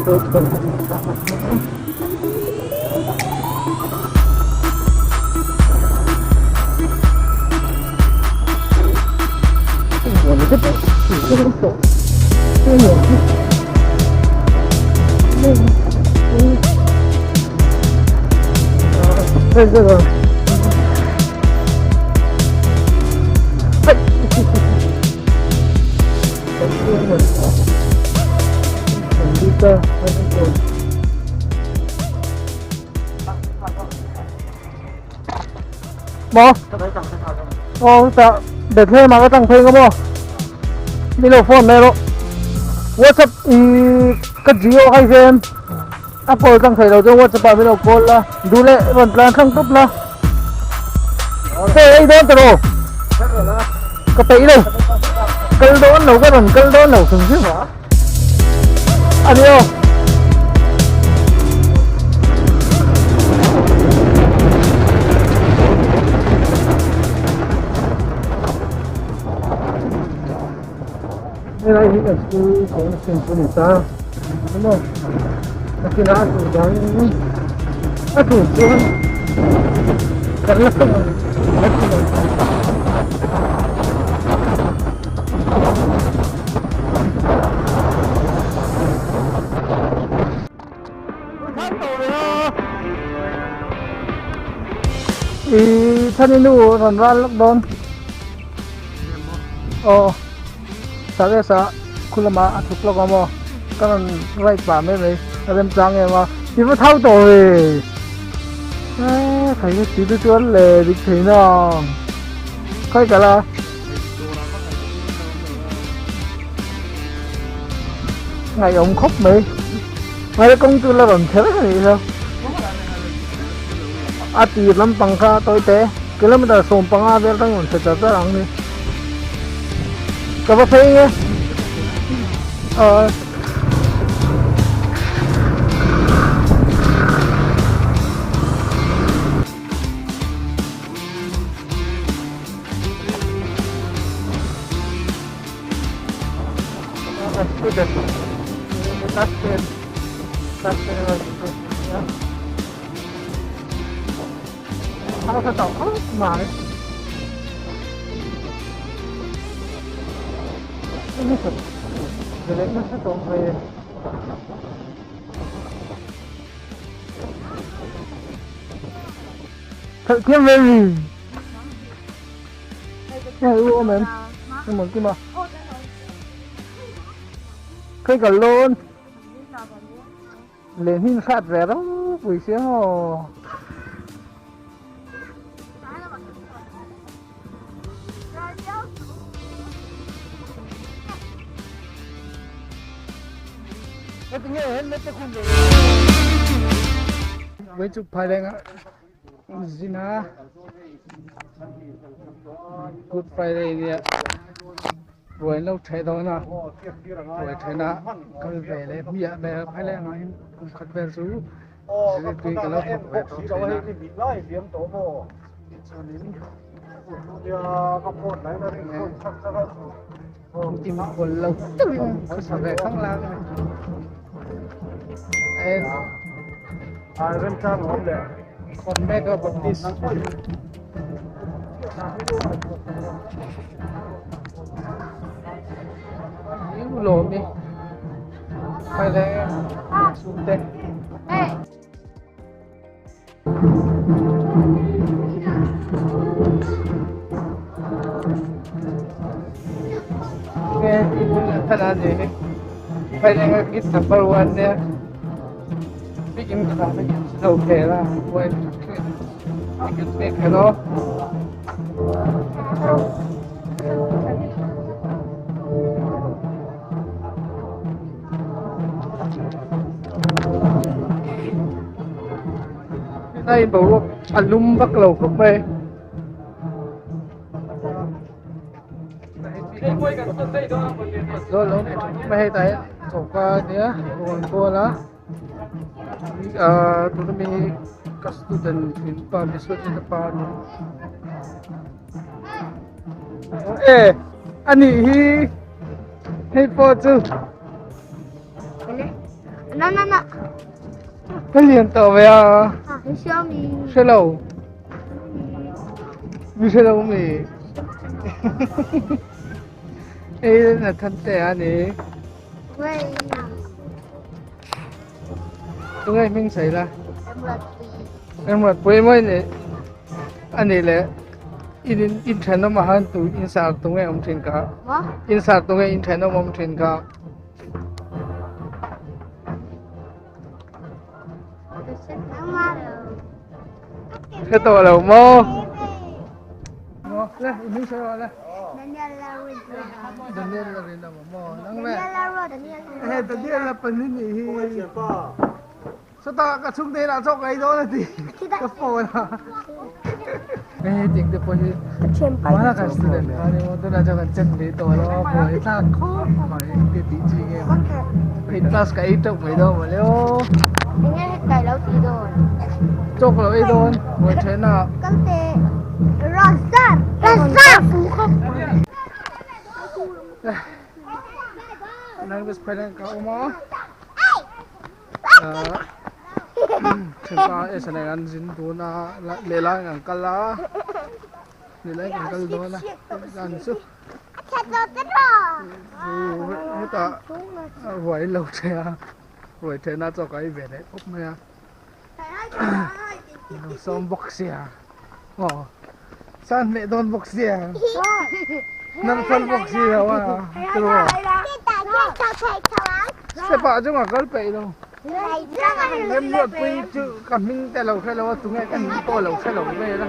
我们这边这个手，这个眼睛，那个，在这个，哎，很低的，还是说，冇，哦，咋？เด็กเท่มาก็ตั้งเพลงก็บ่มีโลโฟนได้หรอว่าจะก็จิโอให้เซนอ่ะพอตั้งใส่เราจะว่าจะไปไม่เราโกนละดูแลวันปลาทั้งตุ๊บละเฮ้ยโดนตะโรก็ไปเลยกระโดดเราก็โดนกระโดดเราถึงใช่ไหมอันนี้นี่อะไรนี่ก็คือของเส้นสุริตาใช่ไหมนักกีฬาตัวใหญ่อ่ะถูกส่วนกันแล้วก็นักกีฬาท่านนี่นู่นร้านลักดอนอ๋อSabe sa kulama atuk lo kamo kanan right pa me me rem chang e ma ti ma thau to e thai cái ti tu chuan le dik thei na khai cả la ngày ông khóc mày ngày công tư là bằng thế này sao à ti lắm bằng ka tôi té cái lắm ta sôm bằng a về tăng còn sẽ chặt ra đi cà phê nhé How to talk? Mà ini tuh, jeleknya sih tuh kayak thật kia baby, này u mình, nhưng mà kia mà, cái cả lôn, lên hình sát rẻ đó, buổi sáng với chụp phải đây ạ Zina Good Friday nè rồi lâu chạy đó nè rồi chạy nè cái về đây bây giờ về phải lên ngay cũng khát về số sẽ tùy cái lâu thuộc về số chạy nè tìm một lâu có sao về không làm Iron Chan on there. Con mega Baptist. Những lỗ đi. Phải lên xuống đây. Nghe thì thật là gì? Phải lên cái number one there. Bikin kerana okay lah, buat bikin steak hello. Đây bảo alum bắt lầu của mày. Rồi lúc mày thấy thuộc qua nhé, còn qua lá. Tuna may ka-student in Pamiswat in the Pano. Ani hi po tu. 那，那脸倒呗啊，很小米，吃了，没吃了没？哎，那他带啊你，喂，都爱明谁啦？ em là gì? Em là quê mới này, anh này là in China nó mà hắn tụ in sao tụ nghe ông trên cả, Hả? in sao tụ nghe in China ông trên cả, Tôi sẽ nấu mà rồi. cái tổ là mò, mò, đây, mình sẽ vào đây, Daniela Rizzo. đừng đi là đi đâu mà mò, nắng mẹ, Daniela Rizzo. hey, tự nhiên là phần như gì, sao ta cả chúng đây là cho cái đó là gì, cái phổi à, hey, tiếng được bao nhiêu, quá là cái student, anh em tôi là cho cái chân đi tổ đó, phổi ta khó, phải cái tí gì nghe mà. Hình plus cái trộm mấy đâu mà liêu Anh nghe cài lâu tí rồi. chọc là ấy thôi ngồi thế nào Con tệ. Rasa. Phú không? đang biết phải đang cậu mà chúng ta ở sân này ăn dính tú na lê la ngang cala lê la ngang cala đó na ăn sức hết ta vội lâu thế à vội thế na cho cái về đấy úp mày à xong bọc xìa san mẹ đón bọc xìa năn phân bọc xìa à từ rồi sẽ bảo chứ mà có bể đâu em nuột quy chữ cảm minh tại lầu khai lầu tụi nghe cái to lầu khai lầu về đó